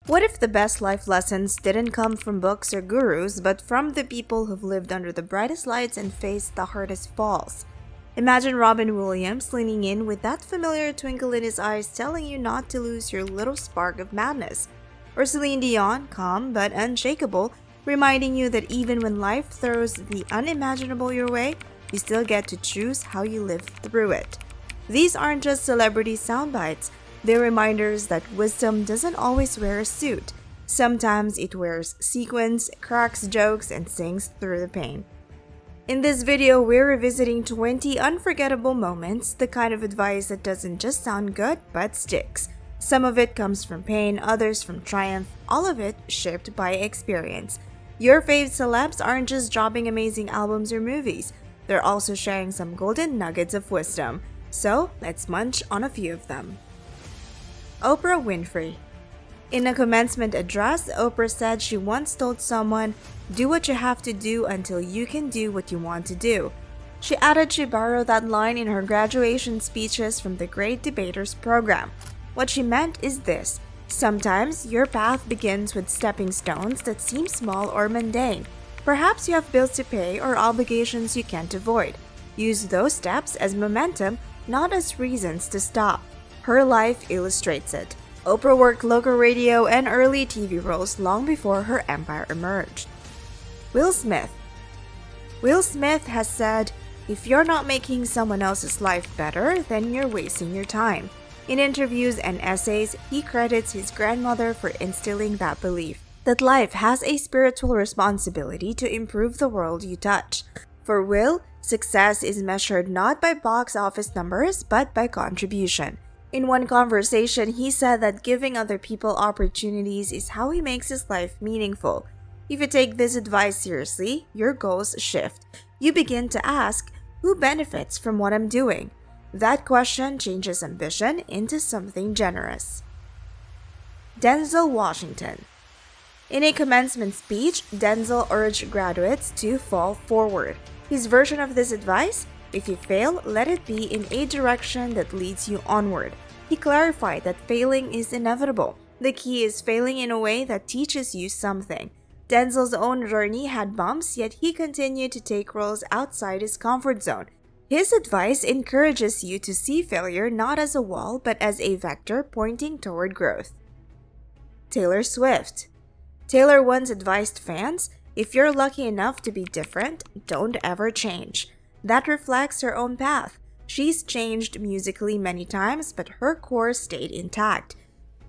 What if the best life lessons didn't come from books or gurus, but from the people who've lived under the brightest lights and faced the hardest falls? Imagine Robin Williams leaning in with that familiar twinkle in his eyes telling you not to lose your little spark of madness. Or Celine Dion, calm but unshakable, reminding you that even when life throws the unimaginable your way, you still get to choose how you live through it. These aren't just celebrity soundbites. They're reminders that wisdom doesn't always wear a suit. Sometimes it wears sequins, cracks jokes, and sings through the pain. In this video, we're revisiting 20 unforgettable moments, the kind of advice that doesn't just sound good, but sticks. Some of it comes from pain, others from triumph, all of it shaped by experience. Your fave celebs aren't just dropping amazing albums or movies, they're also sharing some golden nuggets of wisdom. So, let's munch on a few of them. Oprah Winfrey. In a commencement address, Oprah said she once told someone, "Do what you have to do until you can do what you want to do." She added she borrowed that line in her graduation speeches from the Great Debaters program. What she meant is this: sometimes your path begins with stepping stones that seem small or mundane. Perhaps you have bills to pay or obligations you can't avoid. Use those steps as momentum, not as reasons to stop. Her life illustrates it. Oprah worked local radio and early TV roles long before her empire emerged. Will Smith. Will Smith has said, "If you're not making someone else's life better, then you're wasting your time." In interviews and essays, he credits his grandmother for instilling that belief, that life has a spiritual responsibility to improve the world you touch. For Will, success is measured not by box office numbers, but by contribution. In one conversation, he said that giving other people opportunities is how he makes his life meaningful. If you take this advice seriously, your goals shift. You begin to ask, who benefits from what I'm doing? That question changes ambition into something generous. Denzel Washington. In a commencement speech, Denzel urged graduates to fall forward. His version of this advice: if you fail, let it be in a direction that leads you onward. He clarified that failing is inevitable. The key is failing in a way that teaches you something. Denzel's own journey had bumps, yet he continued to take roles outside his comfort zone. His advice encourages you to see failure not as a wall, but as a vector pointing toward growth. Taylor Swift. Taylor once advised fans, "If you're lucky enough to be different, don't ever change." That reflects her own path. She's changed musically many times, but her core stayed intact.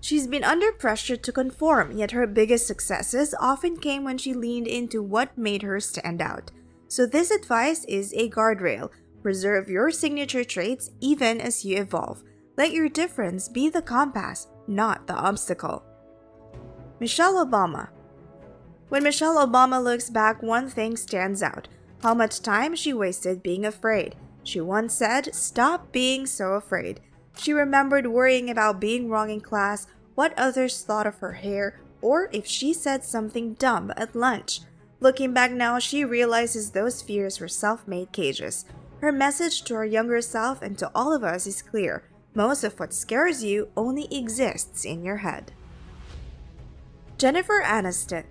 She's been under pressure to conform, yet her biggest successes often came when she leaned into what made her stand out. So this advice is a guardrail. Preserve your signature traits even as you evolve. Let your difference be the compass, not the obstacle. Michelle Obama. When Michelle Obama looks back, one thing stands out: how much time she wasted being afraid. She once said, "Stop being so afraid." She remembered worrying about being wrong in class, what others thought of her hair, or if she said something dumb at lunch. Looking back now, she realizes those fears were self-made cages. Her message to her younger self and to all of us is clear: most of what scares you only exists in your head. Jennifer Aniston.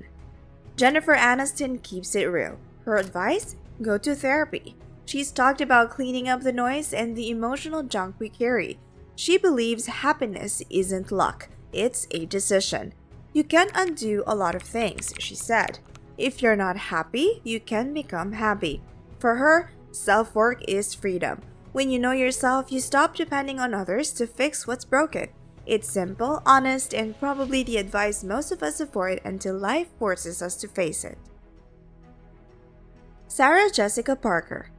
Jennifer Aniston keeps it real. Her advice? Go to therapy. She's talked about cleaning up the noise and the emotional junk we carry. She believes happiness isn't luck, it's a decision. You can undo a lot of things, she said. If you're not happy, you can become happy. For her, self-work is freedom. When you know yourself, you stop depending on others to fix what's broken. It's simple, honest, and probably the advice most of us avoid until life forces us to face it. Sarah Jessica Parker.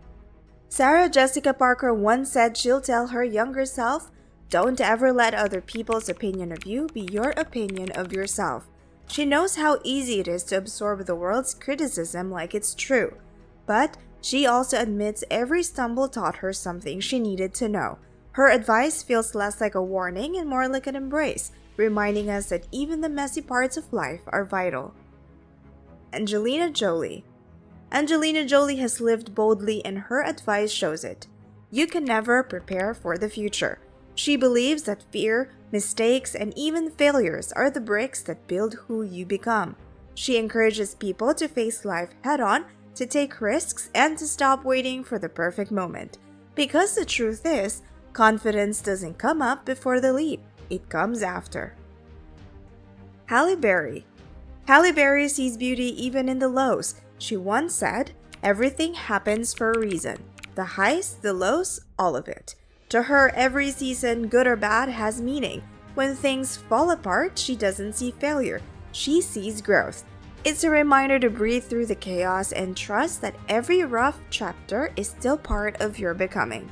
Sarah Jessica Parker once said she'll tell her younger self, "Don't ever let other people's opinion of you be your opinion of yourself." She knows how easy it is to absorb the world's criticism like it's true. But she also admits every stumble taught her something she needed to know. Her advice feels less like a warning and more like an embrace, reminding us that even the messy parts of life are vital. Angelina Jolie. Angelina Jolie has lived boldly and her advice shows it. You can never prepare for the future. She believes that fear, mistakes, and even failures are the bricks that build who you become. She encourages people to face life head-on, to take risks, and to stop waiting for the perfect moment. Because the truth is, confidence doesn't come up before the leap, it comes after. Halle Berry. Halle Berry sees beauty even in the lows. She once said, "Everything happens for a reason. The highs, the lows, all of it." To her, every season, good or bad, has meaning. When things fall apart, she doesn't see failure. She sees growth. It's a reminder to breathe through the chaos and trust that every rough chapter is still part of your becoming.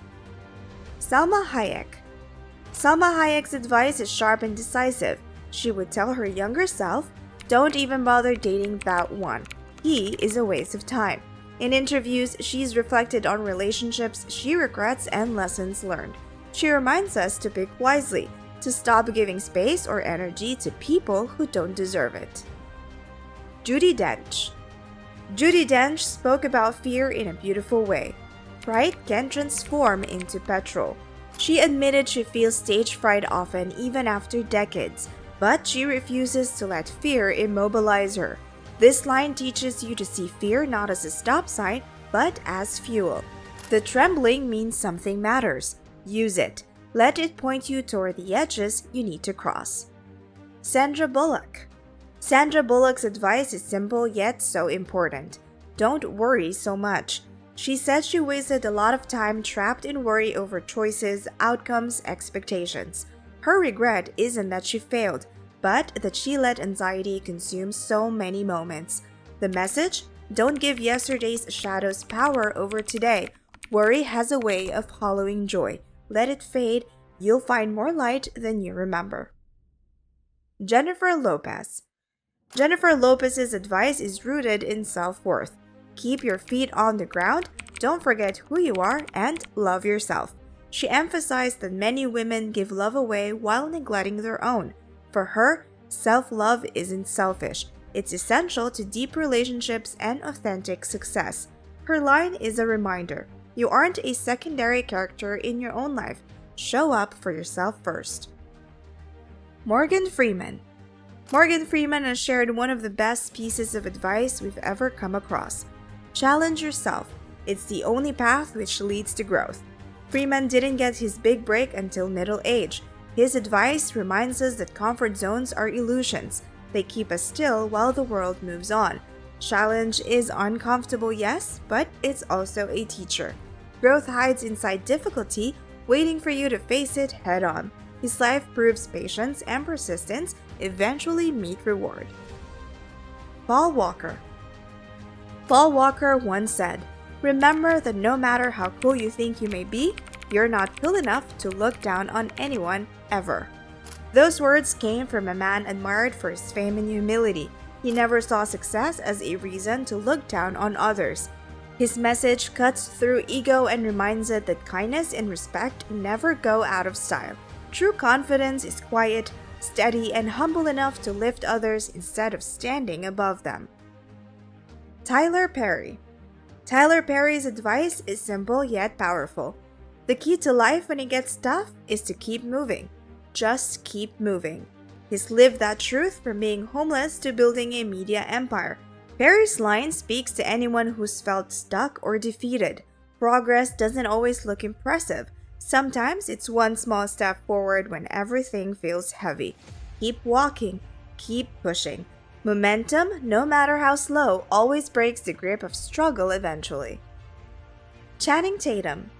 Salma Hayek. Salma Hayek's advice is sharp and decisive. She would tell her younger self, "Don't even bother dating that one. He is a waste of time." In interviews, she's reflected on relationships she regrets and lessons learned. She reminds us to pick wisely, to stop giving space or energy to people who don't deserve it. Judi Dench. Judi Dench spoke about fear in a beautiful way. Fright can transform into petrol. She admitted she feels stage fright often even after decades, but she refuses to let fear immobilize her. This line teaches you to see fear not as a stop sign, but as fuel. The trembling means something matters. Use it. Let it point you toward the edges you need to cross. Sandra Bullock. Sandra Bullock's advice is simple yet so important. Don't worry so much. She said she wasted a lot of time trapped in worry over choices, outcomes, expectations. Her regret isn't that she failed, but that she let anxiety consume so many moments. The message? Don't give yesterday's shadows power over today. Worry has a way of hollowing joy. Let it fade. You'll find more light than you remember. Jennifer Lopez. Jennifer Lopez's advice is rooted in self-worth. Keep your feet on the ground, don't forget who you are, and love yourself. She emphasized that many women give love away while neglecting their own. For her, self-love isn't selfish. It's essential to deep relationships and authentic success. Her line is a reminder. You aren't a secondary character in your own life. Show up for yourself first. Morgan Freeman. Morgan Freeman has shared one of the best pieces of advice we've ever come across. Challenge yourself. It's the only path which leads to growth. Freeman didn't get his big break until middle age. His advice reminds us that comfort zones are illusions. They keep us still while the world moves on. Challenge is uncomfortable, yes, but it's also a teacher. Growth hides inside difficulty, waiting for you to face it head on. His life proves patience and persistence eventually meet reward. Paul Walker. Paul Walker once said, "Remember that no matter how cool you think you may be, you're not cool enough to look down on anyone, ever." Those words came from a man admired for his fame and humility. He never saw success as a reason to look down on others. His message cuts through ego and reminds us that kindness and respect never go out of style. True confidence is quiet, steady, and humble enough to lift others instead of standing above them. Tyler Perry. Tyler Perry's advice is simple yet powerful. The key to life when it gets tough is to keep moving. Just keep moving. He's lived that truth from being homeless to building a media empire. Perry's line speaks to anyone who's felt stuck or defeated. Progress doesn't always look impressive. Sometimes it's one small step forward when everything feels heavy. Keep walking. Keep pushing. Momentum, no matter how slow, always breaks the grip of struggle eventually. Channing Tatum.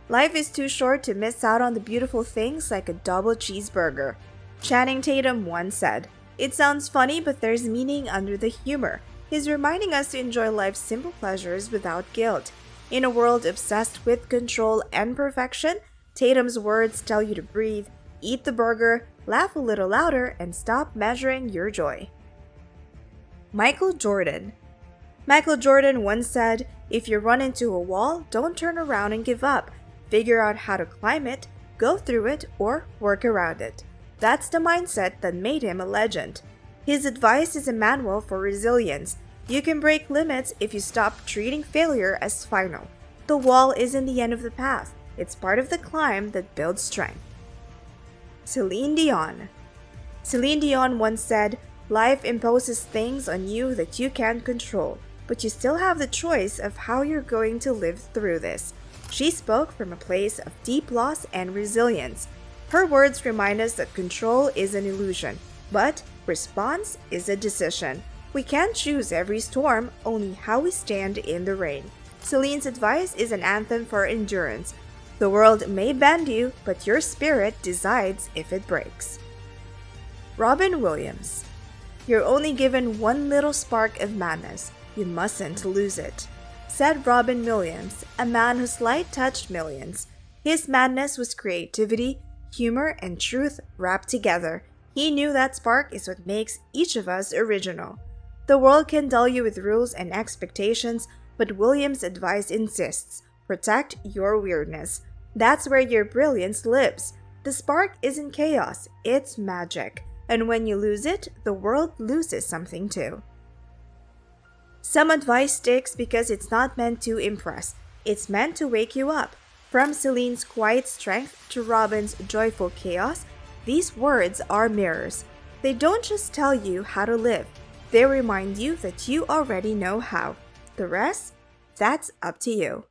Life is too short to miss out on the beautiful things like a double cheeseburger. Channing Tatum once said, "It sounds funny, but there's meaning under the humor." He's reminding us to enjoy life's simple pleasures without guilt. In a world obsessed with control and perfection, Tatum's words tell you to breathe, eat the burger, laugh a little louder, and stop measuring your joy. Michael Jordan. Michael Jordan once said, "If you run into a wall, don't turn around and give up. Figure out how to climb it, go through it, or work around it." That's the mindset that made him a legend. His advice is a manual for resilience. You can break limits if you stop treating failure as final. The wall isn't the end of the path. It's part of the climb that builds strength. Celine Dion. Celine Dion once said, "Life imposes things on you that you can't control, but you still have the choice of how you're going to live through this." She spoke from a place of deep loss and resilience. Her words remind us that control is an illusion, but response is a decision. We can't choose every storm, only how we stand in the rain. Celine's advice is an anthem for endurance. The world may bend you, but your spirit decides if it breaks. Robin Williams. You're only given one little spark of madness. You mustn't lose it, said Robin Williams, a man whose light touched millions. His madness was creativity, humor, and truth wrapped together. He knew that spark is what makes each of us original. The world can dull you with rules and expectations, but Williams' advice insists, protect your weirdness. That's where your brilliance lives. The spark isn't chaos, it's magic. And when you lose it, the world loses something too. Some advice sticks because it's not meant to impress. It's meant to wake you up. From Celine's quiet strength to Robin's joyful chaos, these words are mirrors. They don't just tell you how to live. They remind you that you already know how. The rest, that's up to you.